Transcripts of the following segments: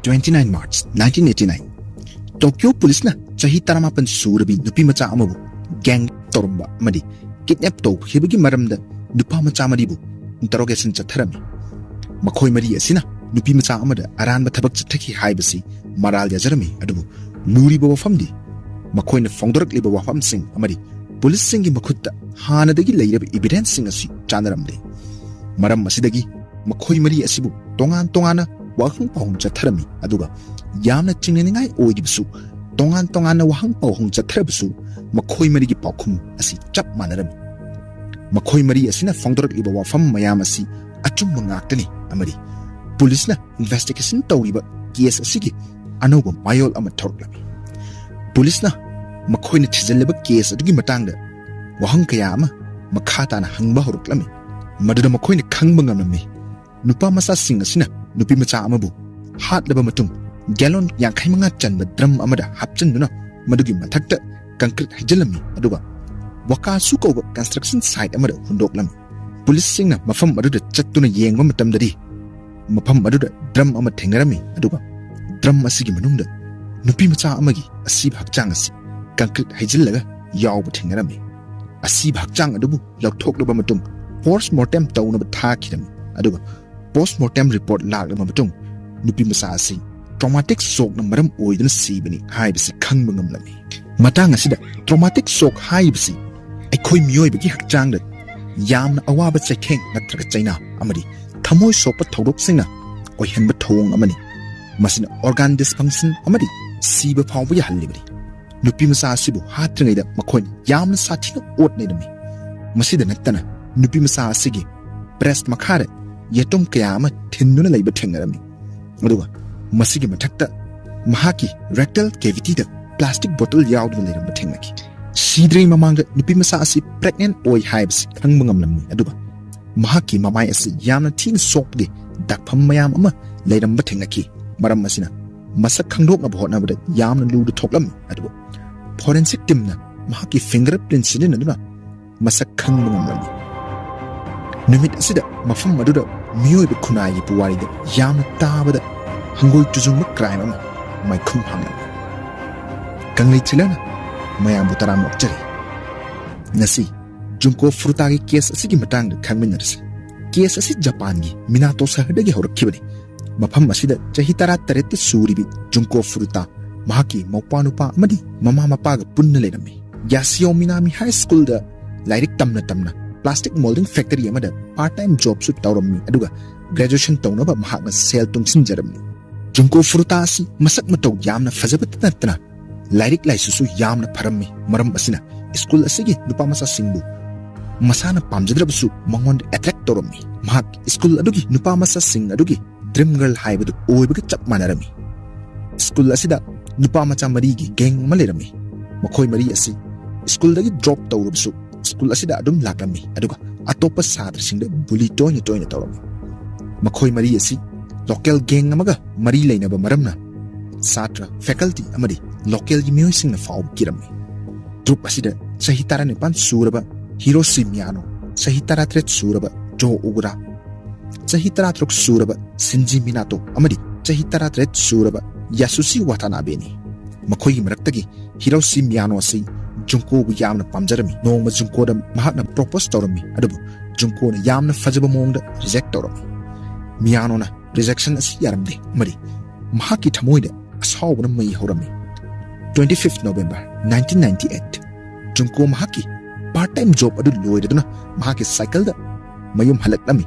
29 March 1989 Tokyo Police na chahi taramapan surabi nupi macha amabu gang torumba amadi kidnap tawkhibagi maramda nupa macha amadibu interrogation chatharami makhoi mari asina nupi macha amada aranba thabak chathaki haibasi maral yajarami adubu luriba wafamdi makhoina fongdorakliba wafamsing amadi police singi makhutta hanadagi leiraba evidence sing asi chanaramde maram asidagi makhoi mari asibu tongan tongana wahang pahung chatharami aduga yamna chingningai oidibusu tongan tongana wahang pahung chatharabusu makhoi mari gi paukhum asi chap manarami makhoi mari asina fongdorakliba wafam mayam asi achumma ngaktani amari police na investigation tawriba case asigi anoba mayol ama thorklami police na makhoina thijallaba case adugi matangda wahang kaya ama makhata na hangba horuklami maduda makhoina khangba ngamami nupa masa sing asina nupi macha amabu hatlaba matung gallon yankai manga chanba drum amada hapchanduna madugi mathakta concrete hijallami aduga waka suko construction site amada hundoklami police sing na mafam aduda chattuna yengba matamdari mafam aduda drum ama thengarami aduga drum asigi manungda nupi macha amagi asib hakchang asi concrete hijillaga yawba thengarami asib hakchang adubu lauthoklaba matung post mortem tawna thakirami aduga post mortem report laglama matung nupi macha asi traumatic shock na maram oiduna sibani haibasi khangba ngamlami matang asida traumatic shock haibasi aikhoi miyoibagi hakchangda yamna awaba chakheng natraga chaina amadi thamoi sopa thawdok singna oihanba thong amani masina organ dysfunction amadi siba phawba yahalibari nupi macha asibu hatringaida makhoi yamna sathina otnaidami masida nattana nupi macha asigi breast makhare yatum kayama thinduna leiba thengarami aduga masigi mathakta mahaki rectal cavity da plastic bottle yawduna leiramba thengnaki sidri mamangda nupi macha asi pregnant oi haibs khangba ngamlamni aduga mahaki mamai asi yamna thin sokde dakpham mayam ama leiramba thengnaki maram masina masak khangdokna bhotnabada yamna ludu thoklam aduga forensic team na mahaki fingerprint sidin aduna masak khangba ngamlamni numit asida mafam aduda miyoiba khunai puwarida yamna tabada hangoi tujung crime ama mai khum hamna kanglei chilana mayam butaram okchari nasi Junko Furuta gi case asigi matang khangminarsi case asi Japan gi Minato sahadagi horakhibani mafam asida chahi 13 suribi Junko Furuta mahaki maupanupa amadi mama mapa ga punna lerami Yasushi Minami High School da lairik tamna plastic molding factory amada part-time job su tawrammi aduga graduation tawnaba mahakna sel tungsinjarami Junko Furuta asi masak mataw yamna fajabat natna lairik laisusu yamna pharammi maram asina school asigi nupa masa singbu masana pamjadrabsu mangon attract tawrammi mahak school adugi nupa masa sing adugi dream girl haibadu oibaga chap manarami school asida nupa macha marigi gang malerami makhoi mari asi school dagi drop tawrubsu school asida adum lakami aduga atopa sadra singda bully toina tawrami makhoi mari asi local gang amaga mari leinaba maramna satra faculty amadi local gi miyoi singna faw kirami group asida sahi tarane pan suraba Hiroshi Miyano sahi 13 suraba Jō Ogura sahi 13 suraba Shinji Minato amadi sahi 13 suraba Yasushi Watanabe ni makhoi gi maraktagi Hiroshi Miyano asi Junko bu yamna pamjarami nongma Junko da mahakna propose tawrami adubu Junko na yamna fajaba mongda reject tawrami Miyano na rejection asi yaramde mari mahaki thamoida asawna mai horami 25th November 1998 Junko mahaki part-time job adu loidaduna mahaki cycle da mayum halaklami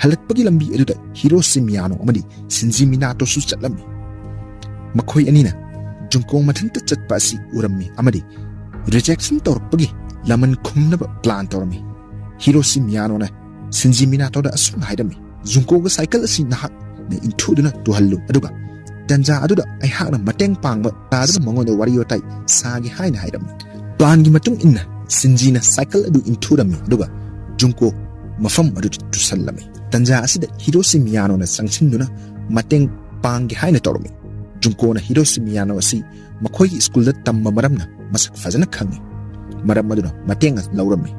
halakpagi lambi aduda Hiroshi Miyano amadi Shinji Minato su chatlami makhoi anina Junko mathanta chatpa asi urammi amadi rejection torpagi laman khumnaba plan tormi Hiroshi Miyano na Shinji Minato da asung haidami Junko ga cycle asi nahak na intuduna tuhallu aduga tanja aduda ai hakna mateng pangba taduna mangoda wariyo tai sagi haina haidami plan gi matung inna Shinji na cycle adu intudami aduga Junko mafam adu tusallami tanja asida Hiroshi Miyano na sangsinuna mateng panggi haina tormi Junko na Hiroshi Miyano asi makhoi school da tamma maramna masak fazana khangi maram maduna mateng laurami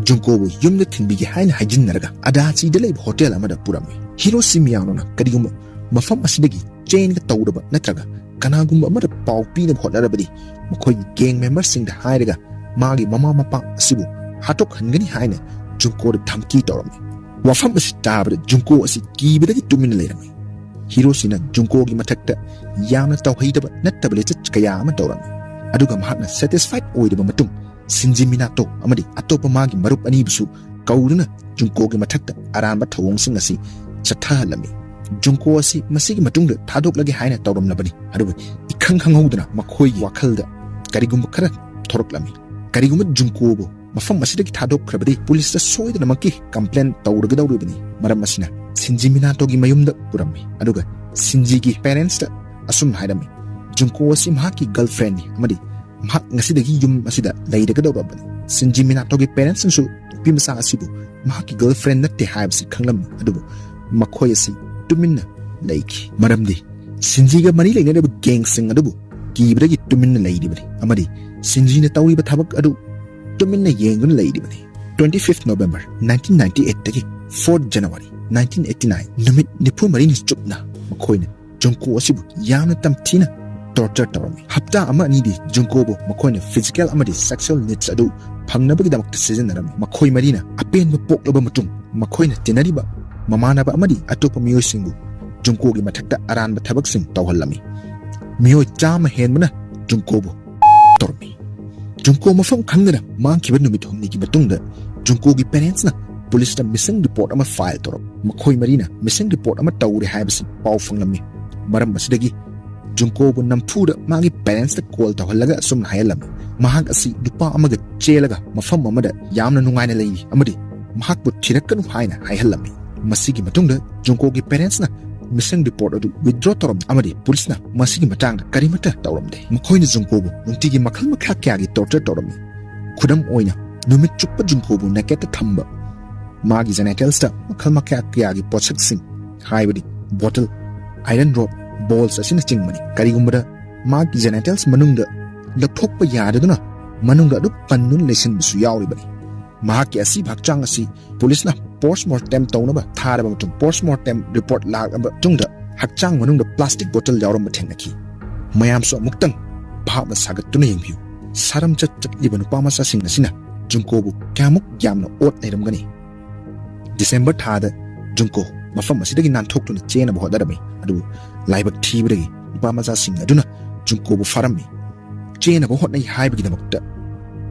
Junko bu yumna thinbigi haina hajin naraga Adachi de leib hotel amada purami Hiroshi Miyano na kadigum mafam asidagi ꯆꯦꯟꯒ ꯇꯧꯔꯕ ꯅꯠꯇ꯭ꯔꯒ ꯀꯅꯥꯒꯨꯝꯕ ꯑꯃꯗ ꯄꯥꯎ ꯄꯤꯅꯕ ꯍꯣꯠꯅꯔꯕꯗꯤ ꯃꯈꯣꯏꯒꯤ gang ꯃꯦꯝꯕꯔꯁꯤꯡꯗ ꯍꯥꯏꯔꯒ ꯃꯥꯒꯤ ꯃꯃꯥ ꯃꯄꯥ ꯑꯁꯤꯕꯨ ꯍꯥꯠꯇꯣꯛꯍꯟꯒꯅꯤ ꯍꯥꯏꯅ ꯖꯨꯟꯀꯣꯗ ꯙꯝꯀꯤ ꯇꯧꯔꯝꯃꯤ ꯋꯥꯐꯝ ꯑꯁꯤ ꯇꯥꯕꯗ ꯖꯨꯟꯀꯣ ꯑꯁꯤ ꯀꯤꯕꯗꯒꯤ ꯇꯨꯃꯤꯟꯅ ꯂꯩꯔꯝꯃꯤ ꯍꯤꯔꯣꯁꯤꯅ ꯖꯨꯟꯀꯣꯒꯤ ꯃꯊꯛꯇ ꯌꯥꯝꯅ ꯇꯧꯍꯩꯗꯕ ꯅꯠꯇꯕ ꯂꯤꯆꯠ ꯀꯌꯥ ꯑꯃ ꯇꯧꯔꯝꯃꯤ ꯑꯗꯨꯒ ꯃꯍꯥꯛꯅ ꯁꯦꯇꯤꯁꯐꯥꯏꯗ ꯑꯣꯏꯔꯕ ꯃꯇꯨꯡ ꯁꯤꯟꯖꯤ ꯃꯤꯅꯥꯇꯣ ꯑꯃꯗꯤ ꯑꯇꯣꯞꯄ ꯃꯥꯒꯤ ꯃꯔꯨꯞ ꯑꯅꯤꯕꯨꯁꯨ ꯀꯧꯗꯨꯅ ꯖꯨꯟꯀꯣꯒꯤ ꯃꯊꯛꯇ ꯑꯔꯥꯟꯕ ꯊꯧꯑꯣꯡꯁꯤꯡ ꯑꯁꯤ ꯆꯠꯊꯍꯜꯂꯝꯃꯤ ꯖꯨꯟꯀꯣ ꯑꯁꯤ ꯃꯁꯤꯒꯤ ꯃꯇꯨꯡꯗ ꯊꯥꯗꯣꯛꯂꯒꯦ ꯍꯥꯏꯅ ꯇꯧꯔꯝꯂꯕꯅꯤ ꯑꯗꯨꯕꯨ ꯏꯈꯪ ꯈꯪꯍꯧꯗꯅ ꯃꯈꯣꯏꯒꯤ ꯋꯥꯈꯜꯗ ꯀꯔꯤꯒꯨꯝꯕ ꯈꯔ ꯊꯣꯔꯛꯂꯝꯃꯤ ꯀꯔꯤꯒꯨꯝꯕ ꯖꯨꯟꯀꯣꯕꯨ ꯃꯐꯝ ꯑꯁꯤꯗꯒꯤ ꯊꯥꯗꯣꯛꯈ꯭ꯔꯕꯗꯤ ꯄꯨꯂꯤꯁꯇ ꯁꯣꯏꯗꯅꯃꯛꯀꯤ ꯀꯝꯄ꯭ꯂꯦꯟ ꯇꯧꯔꯒꯗꯧꯔꯤꯕꯅꯤ ꯃꯔꯝ ꯑꯁꯤꯅ ꯁꯤꯟꯖꯤ ꯃꯤꯅꯥꯇꯣꯒꯤ ꯃꯌꯨꯝꯗ ꯄꯨꯔꯝꯃꯤ ꯑꯗꯨꯒ ꯁꯤꯟꯖꯤꯒꯤ ꯄꯦꯔꯦꯟꯁꯇ ꯑꯁꯨꯝ ꯍꯥꯏꯔꯝꯃꯤ ꯖꯨꯟꯀꯣ ꯑꯁꯤ ꯃꯍꯥꯛꯀꯤ ꯒꯔꯜꯐ꯭ꯔꯦꯟꯅꯤ ꯑꯃꯗꯤ ꯃꯍꯥꯛ ꯉꯁꯤꯗꯒꯤ ꯌꯨꯝ ꯑꯁꯤꯗ ꯂꯩꯔꯒꯗꯧꯔꯕꯅꯤ ꯁꯤꯟꯖꯤ ꯃꯤꯅꯥꯇꯣꯒꯤ ꯄꯦꯔꯦꯟꯁꯁꯤꯡꯁꯨ ꯅꯨꯄꯤꯃꯆꯥ ꯑꯁꯤꯕꯨ ꯃꯍꯥꯛꯀꯤ ꯒꯔꯜꯐ꯭ꯔꯦꯟ ꯅꯠꯇꯦ ꯍꯥꯏꯕꯁꯤ ꯈꯪꯂꯝꯃꯤ ꯑꯗꯨꯕꯨ ꯃꯈꯣꯏ ꯑꯁꯤ ꯇꯨꯃꯤꯟꯅ ꯂꯩꯈꯤ ꯃꯔꯝꯗꯤ ꯁꯤꯟꯖꯤꯒ ꯃꯔꯤ ꯂꯩꯅꯔꯤꯕ ꯒꯦꯡꯁꯤꯡ ꯑꯗꯨꯕꯨ ꯀꯤꯕꯗꯒꯤ ꯇꯨꯃꯤꯟꯅ ꯂꯩꯔꯤꯕꯅꯤ ꯑꯃꯗꯤ ꯁꯤꯟꯖꯤꯅ ꯇꯧꯔꯤꯕ ꯊꯕꯛ ꯑꯗꯨ ꯇꯨꯃꯤꯟꯅ ꯌꯦꯡꯗꯨꯅ ꯂꯩꯔꯤꯕꯅꯤ 25 ꯅꯣꯚꯦꯝꯕꯔ 1998ꯗꯒꯤ 4 ꯖꯅꯋꯥꯔꯤ 1989 ꯅꯨꯃꯤꯠ 94ꯅꯤ ꯆꯨꯞꯅ ꯃꯈꯣꯏꯅ ꯖꯨꯟꯀꯣ ꯑꯁꯤꯕꯨ ꯌꯥꯝꯅ ꯇꯝꯊꯤꯅ ꯇꯣꯔꯆꯔ ꯇꯧꯔꯝꯃꯤ ꯍꯞꯇꯥ ꯑꯃ ꯑꯅꯤꯗꯤ ꯖꯨꯟꯀꯣꯕꯨ ꯃꯈꯣꯏꯅ ꯐꯤꯖꯤꯀꯦꯜ ꯑꯃꯗꯤ ꯁꯦꯛꯁꯨꯑꯦꯜ ꯅꯤꯗ꯭ꯁ ꯑꯗꯨ ꯐꯪꯅꯕꯒꯤꯗꯃꯛꯇ ꯁꯤꯖꯤꯟꯅꯔꯝꯃꯤ ꯃꯈꯣꯏ ꯃꯔꯤꯅ ꯑꯄꯦꯟꯕ ꯄꯣꯛꯂꯕ ꯃꯇꯨꯡ ꯃꯈꯣꯏꯅ ꯇꯤꯟꯅꯔꯤꯕ ꯃꯃꯥꯟꯅꯕ ꯑꯃꯗꯤ ꯑꯇꯣꯞꯄ ꯃꯤꯑꯣꯏꯁꯤꯡꯕꯨ ꯖꯨꯟꯀꯣꯒꯤ ꯃꯊꯛꯇ ꯑꯔꯥꯟꯕ ꯊꯕꯛꯁꯤꯡ ꯇꯧꯍꯜꯂꯝꯃꯤ ꯃꯤꯑꯣꯏ 100 ꯍꯦꯟꯕꯅ ꯖꯨꯟꯀꯣꯕꯨ ꯇꯧꯔꯝꯃꯤ ꯖꯨꯟꯀꯣ ꯃꯐꯝ ꯈꯪꯗꯅ ꯃꯥꯡꯈꯤꯕ ꯅꯨꯃꯤꯠ 6ꯅꯤꯒꯤ ꯃꯇꯨꯡꯗ ꯖꯨꯟꯀꯣꯒꯤ ꯄꯦꯔꯦꯟꯁꯅ ꯄꯨꯂꯤꯁꯇ ꯃꯤꯁꯤꯡ ꯔꯤꯄꯣꯔꯠ ꯑꯃ ꯐꯥꯏꯜ ꯇꯧꯔꯝꯃꯤ ꯃꯈꯣꯏ ꯃꯔꯤꯅ ꯃꯤꯁꯤꯡ ꯔꯤꯄꯣꯔꯠ ꯑꯃ ꯇꯧꯔꯦ ꯍꯥꯏꯕꯁꯤ ꯄꯥꯎ ꯐꯪꯂꯝꯃꯤ ꯃꯔꯝ ꯑꯁꯤꯗꯒꯤ ꯖꯨꯟꯀꯣꯕꯨ ꯅꯝꯐꯨꯗ ꯃꯥꯒꯤ ꯄꯦꯔꯦꯟꯁꯇ ꯀꯣꯜ ꯇꯧꯍꯜꯂꯒ ꯑꯁꯨꯝꯅ ꯍꯥꯏꯍꯜꯂꯝꯃꯤ ꯃꯍꯥꯛ ꯑꯁꯤ ꯅꯨꯄꯥ ꯑꯃꯒ ꯆꯦꯜꯂꯒ ꯃꯐꯝ ꯑꯃꯗ ꯌꯥꯝꯅ ꯅꯨꯡꯉꯥꯏꯅ ꯂꯩꯔꯤ ꯑꯃꯗꯤ ꯃꯍꯥꯛꯄꯨ ꯊꯤꯔꯛꯀꯅꯨ ꯍꯥꯏꯅ ꯍꯥꯏꯍꯜꯂꯝꯃꯤ ꯃꯁꯤꯒꯤ ꯃꯇꯨꯡꯗ ꯖꯨꯟꯀꯣꯒꯤ ꯄꯦꯔꯦꯟꯁꯅ ꯃꯤꯁꯤꯡ ꯔꯤꯄꯣꯔꯠ ꯑꯗꯨ ꯋꯤꯊꯗ꯭ꯔꯣ ꯇꯧꯔꯝꯃꯤ ꯑꯃꯗꯤ ꯄꯨꯂꯤꯁꯅ ꯃꯁꯤꯒꯤ ꯃꯇꯥꯡꯗ ꯀꯔꯤꯃꯠꯇ ꯇꯧꯔꯝꯗꯦ ꯃꯈꯣꯏꯅ ꯖꯨꯟꯀꯣꯕꯨ ꯅꯨꯡꯇꯤꯒꯤ ꯃꯈꯜ ꯃꯈꯥ ꯀꯌꯥꯒꯤ ꯇꯣꯔꯆꯔ ꯇꯧꯔꯝꯃꯤ ꯈꯨꯗꯝ ꯑꯣꯏꯅ ꯅꯨꯃꯤꯠ ꯆꯨꯞꯄ ꯖꯨꯟꯀꯣꯕꯨ ꯅꯦꯀꯦꯠꯇ ꯊꯝꯕ ꯃꯥꯒꯤ ꯖꯦꯅꯦꯇꯦꯜꯁꯇ ꯃꯈꯜ ꯃꯈꯥ ꯀꯌꯥꯒꯤ ꯄꯣꯠꯁꯛꯁꯤꯡ ꯍꯥꯏꯕꯗꯤ ꯕꯣꯇꯜ ꯑꯥꯏꯔꯟ ꯔꯣꯗ ꯕꯣꯜꯁ ꯑꯁꯤꯅꯆꯤꯡꯕꯅꯤ ꯀꯔꯤꯒꯨꯝꯕꯗ ꯃꯥꯒꯤ ꯖꯦꯅꯦꯇꯦꯜꯁ ꯃꯅꯨꯡꯗ ꯂꯧꯊꯣꯛꯄ ꯌꯥꯗꯗꯨꯅ ꯃꯅꯨꯡꯗ ꯑꯗꯨꯝ ꯄꯟꯗꯨꯅ ꯂꯩꯁꯤꯟꯕꯁꯨ ꯌꯥꯎꯔꯤꯕꯅꯤ ꯃꯍꯥꯛꯀꯤ ꯑꯁꯤꯕ ꯍꯛꯆꯥꯡ ꯑꯁꯤ ꯄꯨꯂꯤꯁꯅ ꯄꯣꯁꯠꯃꯣꯔꯇꯦꯝ ꯇꯧꯅꯕ ꯊꯥꯔꯕ ꯃꯇꯨꯡ ꯄꯣꯁꯠꯃꯣꯔꯇꯦꯝ ꯔꯤꯄꯣꯔꯠ ꯂꯥꯛꯂꯕ ꯃꯇꯨꯡꯗ ꯍꯛꯆꯥꯡ ꯃꯅꯨꯡꯗ ꯄ꯭ꯂꯥꯁꯇꯤꯛ ꯕꯣꯇꯜ ꯌꯥꯎꯔꯝꯕ ꯊꯦꯡꯅꯈꯤ ꯃꯌꯥꯝꯁꯨ ꯑꯃꯨꯛꯇꯪ ꯚꯥꯞꯅ ꯁꯥꯒꯠꯇꯨꯅ ꯌꯦꯡꯕꯤꯌꯨ ꯁꯥꯔꯝ ꯆꯠꯂꯤꯕ ꯅꯨꯄꯥꯃꯆꯥꯁꯤꯡ ꯑꯁꯤꯅ ꯖꯨꯟꯀꯣꯕꯨ ꯀꯌꯥꯃꯨꯛ ꯌꯥꯝꯅ ꯑꯣꯠ ꯂꯩꯔꯝꯒꯅꯤ ꯗꯤꯁꯦꯝꯕꯔ ꯊꯥꯗ ꯖꯨꯟꯀꯣ ꯃꯐꯝ ꯑꯁꯤꯗꯒꯤ ꯅꯥꯟꯊꯣꯛꯇꯨꯅ ꯆꯦꯟꯅꯕ ꯍꯣꯠꯅꯔꯝꯃꯤ ꯑꯗꯨꯕꯨ ꯂꯥꯏꯕꯛ ꯊꯤꯕꯗꯒꯤ ꯅꯨꯄꯥꯃꯆꯥꯁꯤꯡ ꯑꯗꯨꯅ ꯖꯨꯟꯀꯣꯕꯨ ꯐꯥꯔꯝꯃꯤ ꯆꯦꯟꯅꯕ ꯍꯣꯠꯅꯩ ꯍꯥꯏꯕꯒꯤꯗꯃꯛꯇ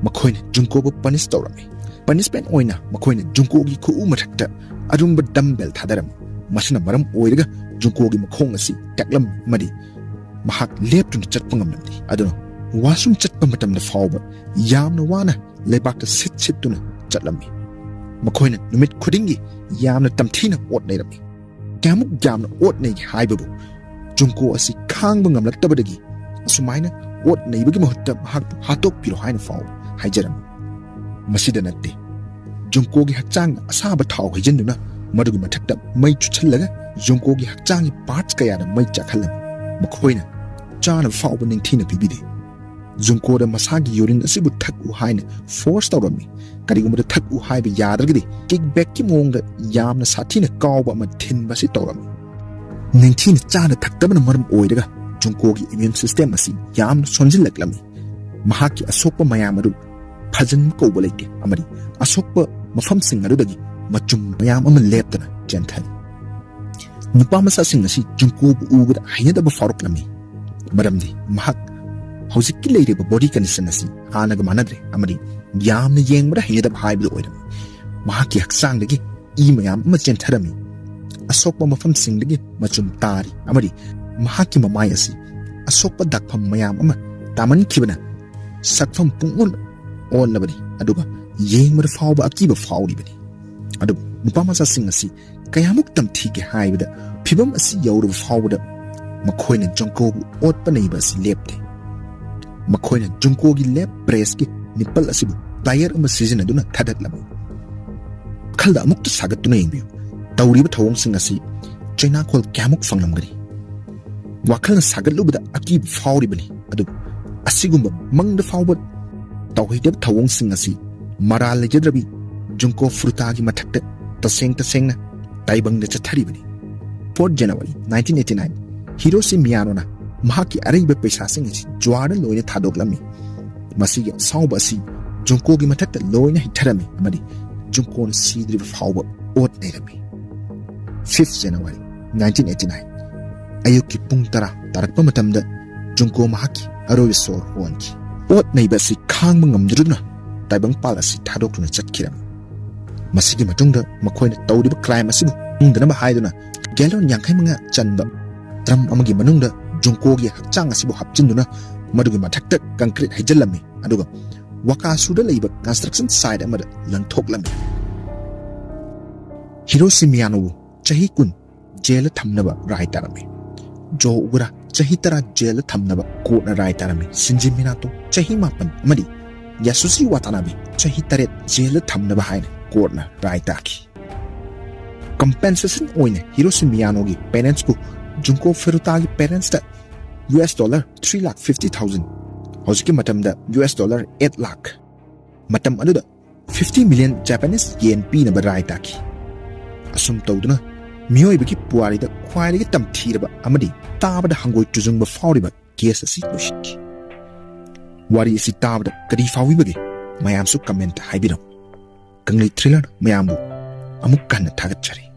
ꯃꯈꯣꯏꯅ ꯖꯨꯟꯀꯣꯕꯨ ꯄꯅꯤꯁ ꯇꯧꯔꯝꯃꯤ ꯄꯅꯤꯁꯃꯦꯟ ꯑꯣꯏꯅ ꯃꯈꯣꯏꯅ ꯖꯨꯟꯀꯣꯒꯤ ꯈꯨꯎ ꯃꯊꯛꯇ ꯑꯔꯨꯝꯕ ꯗꯝꯕꯦꯜ ꯊꯥꯗꯔꯝꯃꯤ ꯃꯁꯤꯅ ꯃꯔꯝ ꯑꯣꯏꯔꯒ ꯖꯨꯟꯀꯣꯒꯤ ꯃꯈꯣꯡ ꯑꯁꯤ ꯇꯦꯛꯂꯝꯃꯤ ꯑꯃꯗꯤ ꯃꯍꯥꯛ ꯂꯦꯞꯇꯨꯅ ꯆꯠꯄ ꯉꯝꯂꯝꯗꯦ ꯑꯗꯨꯅ ꯋꯥꯁꯔꯨꯝ ꯆꯠꯄ ꯃꯇꯝꯗ ꯐꯥꯎꯕ ꯌꯥꯝꯅ ꯋꯥꯅ ꯂꯩꯕꯥꯛꯇ ꯁꯤꯠꯇꯨꯅ ꯆꯠꯂꯝꯃꯤ ꯃꯈꯣꯏꯅ ꯅꯨꯃꯤꯠ ꯈꯨꯗꯤꯡꯒꯤ ꯌꯥꯝꯅ ꯇꯝꯊꯤꯅ ꯑꯣꯠ ꯂꯩꯔꯝꯃꯤ ꯀꯌꯥꯃꯨꯛ ꯌꯥꯝꯅ ꯑꯣꯠ ꯅꯩꯒꯦ ꯍꯥꯏꯕꯕꯨ ꯖꯨꯟꯀꯣ ꯑꯁꯤ ꯈꯥꯡꯕ ꯉꯝꯂꯛꯇꯕꯗꯒꯤ ꯑꯁꯨꯃꯥꯏꯅ ꯑꯣꯠ ꯅꯩꯕꯒꯤ ꯃꯍꯨꯠꯇ ꯃꯍꯥꯛꯄꯨ ꯍꯥꯠꯇꯣꯛꯄꯤꯔꯣ ꯍꯥꯏꯅ ꯐꯥꯎꯕ ꯍꯥꯏꯖꯔꯝꯃꯤ ꯃꯁꯤꯗ ꯅꯠꯇꯦ ꯖꯨꯟꯀꯣꯒꯤ ꯍꯛꯆꯥꯡꯗ ꯑꯁꯥꯕ ꯊꯥꯎ ꯍꯩꯖꯤꯟꯗꯨꯅ ꯃꯗꯨꯒꯤ ꯃꯊꯛꯇ ꯃꯩ ꯆꯨꯠꯁꯤꯜꯂꯒ ꯖꯨꯟꯀꯣꯒꯤ ꯍꯛꯆꯥꯡꯒꯤ ꯄꯥꯔꯠꯁ ꯀꯌꯥꯗ ꯃꯩ ꯆꯥꯛꯍꯜꯂꯝꯃꯤ ꯃꯈꯣꯏꯅ ꯆꯥꯅꯕ ꯐꯥꯎꯕ ꯅꯤꯡꯊꯤꯅ ꯄꯤꯕꯤꯗꯦ ꯖꯨꯟꯀꯣꯗ ꯃꯁꯥꯒꯤ ꯌꯨꯔꯤꯟ ꯑꯁꯤꯕꯨ ꯊꯛꯎ ꯍꯥꯏꯅ ꯐꯣꯔꯁ ꯇꯧꯔꯝꯃꯤ ꯀꯔꯤꯒꯨꯝꯕꯗ ꯊꯛꯎ ꯍꯥꯏꯕ ꯌꯥꯗ꯭ꯔꯒꯗꯤ ꯀꯤꯛꯕꯦꯛꯀꯤ ꯃꯑꯣꯡꯗ ꯌꯥꯝꯅ ꯁꯥꯊꯤꯅ ꯀꯥꯎꯕ ꯑꯃ ꯊꯤꯟꯕ ꯑꯁꯤ ꯇꯧꯔꯝꯃꯤ ꯅꯤꯡꯊꯤꯅ ꯆꯥꯅ ꯊꯛꯇꯕꯅ ꯃꯔꯝ ꯑꯣꯏꯔꯒ ꯖꯨꯟꯀꯣꯒꯤ ꯏꯝꯃ꯭ꯌꯨꯟ ꯁꯤꯁꯇꯦꯝ ꯑꯁꯤ ꯌꯥꯝꯅ ꯁꯣꯟꯖꯤꯜꯂꯛꯂꯝꯃꯤ ꯃꯍꯥꯛꯀꯤ ꯑꯁꯣꯛꯄ ꯃꯌꯥꯝ ꯑꯗꯨ ꯐꯖꯟꯕ ꯀꯧꯕ ꯂꯩꯇꯦ ꯑꯃꯗꯤ ꯑꯁꯣꯛꯄ ꯃꯐꯝꯁꯤꯡ ꯑꯗꯨꯗꯒꯤ ꯃꯆꯨꯝ ꯃꯌꯥꯝ ꯑꯃ ꯂꯦꯞꯇꯅ ꯆꯦꯟꯊꯔꯤ ꯅꯨꯄꯥꯃꯆꯥꯁꯤꯡ ꯑꯁꯤ ꯖꯨꯟꯀꯣꯕꯨ ꯎꯕꯗ ꯍꯩꯅꯗꯕ ꯐꯥꯎꯔꯛꯂꯝꯃꯤ ꯃꯔꯝꯗꯤ ꯃꯍꯥꯛ ꯍꯧꯖꯤꯛꯀꯤ ꯂꯩꯔꯤꯕ ꯕꯣꯗꯤ ꯀꯟꯗꯤꯁꯟ ꯑꯁꯤ ꯍꯥꯟꯅꯒ ꯃꯥꯟꯅꯗ꯭ꯔꯦ ꯑꯃꯗꯤ ꯌꯥꯝꯅ ꯌꯦꯡꯕꯗ ꯍꯩꯅꯗꯕ ꯍꯥꯏꯕꯗꯨ ꯑꯣꯏꯔꯝꯃꯤ ꯃꯍꯥꯛꯀꯤ ꯍꯛꯆꯥꯡꯗꯒꯤ ꯏ ꯃꯌꯥꯝ ꯑꯃ ꯆꯦꯟꯊꯔꯝꯃꯤ ꯑꯁꯣꯛꯄ ꯃꯐꯝꯁꯤꯡꯗꯒꯤ ꯃꯆꯨꯝ ꯇꯥꯔꯤ ꯑꯃꯗꯤ ꯃꯍꯥꯛꯀꯤ ꯃꯃꯥꯏ ꯑꯁꯤ ꯑꯁꯣꯛꯄ ꯗꯥꯛꯐꯝ ꯃꯌꯥꯝ ꯑꯃ ꯇꯥꯃꯟꯈꯤꯕꯅ ꯁꯛꯐꯝ ꯄꯨꯡꯑꯣꯟ ꯑꯣꯜꯂꯕꯅꯤ ꯑꯗꯨꯒ ꯌꯦꯡꯕꯗ ꯐꯥꯎꯕ ꯑꯀꯤꯕ ꯐꯥꯎꯔꯤꯕꯅꯤ ꯑꯗꯨꯕꯨ ꯅꯨꯄꯥꯃꯆꯥꯁꯤꯡ ꯑꯁꯤ ꯀꯌꯥꯃꯨꯛ ꯇꯝꯊꯤꯒꯦ ꯍꯥꯏꯕꯗ ꯐꯤꯚꯝ ꯑꯁꯤ ꯌꯧꯔꯕ ꯐꯥꯎꯕꯗ ꯃꯈꯣꯏꯅ ꯖꯨꯟꯀꯣꯕꯨ ꯑꯣꯠꯄ ꯅꯩꯕ ꯑꯁꯤ ꯂꯦꯞꯇꯦ ꯃꯈꯣꯏꯅ ꯖꯨꯟꯀꯣꯒꯤ ꯂꯦꯞ ꯕ꯭ꯔꯦꯁꯀꯤ ꯅꯤꯄꯜ ꯑꯁꯤꯕꯨ ꯄ꯭ꯂꯥꯏꯌꯔ ꯑꯃ ꯁꯤꯖꯤꯟꯅꯗꯨꯅ ꯊꯥꯗꯠꯂꯝꯃꯤ ꯋꯥꯈꯜꯗ ꯑꯃꯨꯛꯇ ꯁꯥꯒꯠꯇꯨꯅ ꯌꯦꯡꯕꯤꯌꯨ ꯇꯧꯔꯤꯕ ꯊꯧꯑꯣꯡꯁꯤꯡ ꯑꯁꯤ ꯆꯩꯅꯥꯈꯣꯜ ꯀꯌꯥꯃꯨꯛ ꯐꯪꯂꯝꯒꯅꯤ ꯋꯥꯈꯜꯅ ꯁꯥꯒꯠꯂꯨꯕꯗ ꯑꯀꯤꯕ ꯐꯥꯎꯔꯤꯕꯅꯤ ꯑꯗꯨꯕꯨ ꯑꯁꯤꯒꯨꯝꯕ ꯃꯪꯗ ꯐꯥꯎꯕ ꯇꯧꯍꯩꯗꯕ ꯊꯧꯑꯣꯡꯁꯤꯡ ꯑꯁꯤ ꯃꯔꯥꯜ ꯂꯩꯖꯗ꯭ꯔꯕꯤ ꯖꯨꯟꯀꯣ ꯐꯨꯔꯨꯇꯥꯒꯤ ꯃꯊꯛꯇ ꯇꯁꯦꯡꯅ ꯇꯥꯏꯕꯪꯗ ꯆꯠꯊꯔꯤꯕꯅꯤ 4 January 1989 Hiroshi Miyano na mahaki araiba paisa sing asi jwada loina thadoklami masigi sauba asi Junko gi mathakta loina hitharami amadi Junko na sidriba fawba ot nairami 5th January 1989 ayuki pung tara tarakpa matamda Junko mahaki aroy sor honki ot naiba si khangba ngamdruna taibang pal asi thadokluna chatkiram masigi matungda makoina tawdiba crime asibu ungdana ba haiduna gallon yankai manga chanba drum amagi manungda Junko gi hakchang asibu hapchinduna madugi mathakta concrete haijalami aduga waka suda leiba construction site amada lanthoklami Hiroshi Miyano chahi kun jail thamnaba rai tarami Jō Ogura chahi tara jail thamnaba court na rai tarami Shinji Minato chahi mapan amadi Yasushi Watanabe chahi taret jail thamnaba haina court na rai taki compensation oine Hiroshi Miyano gi parents ku Junko Furuta gi parents da $350,000 hojiki matamda $8 lakh matam aduda 50 million Japanese yen pi na barai taki asum tawduna miyoi baki puari da khwaidagi tamthiraba amadi tabada hangoi tujungba fawriba case asi loshiki wari asi tabada kadi fawi bagi mayam su comment haibiram kanglei thriller mayambu amuk kan thagatchari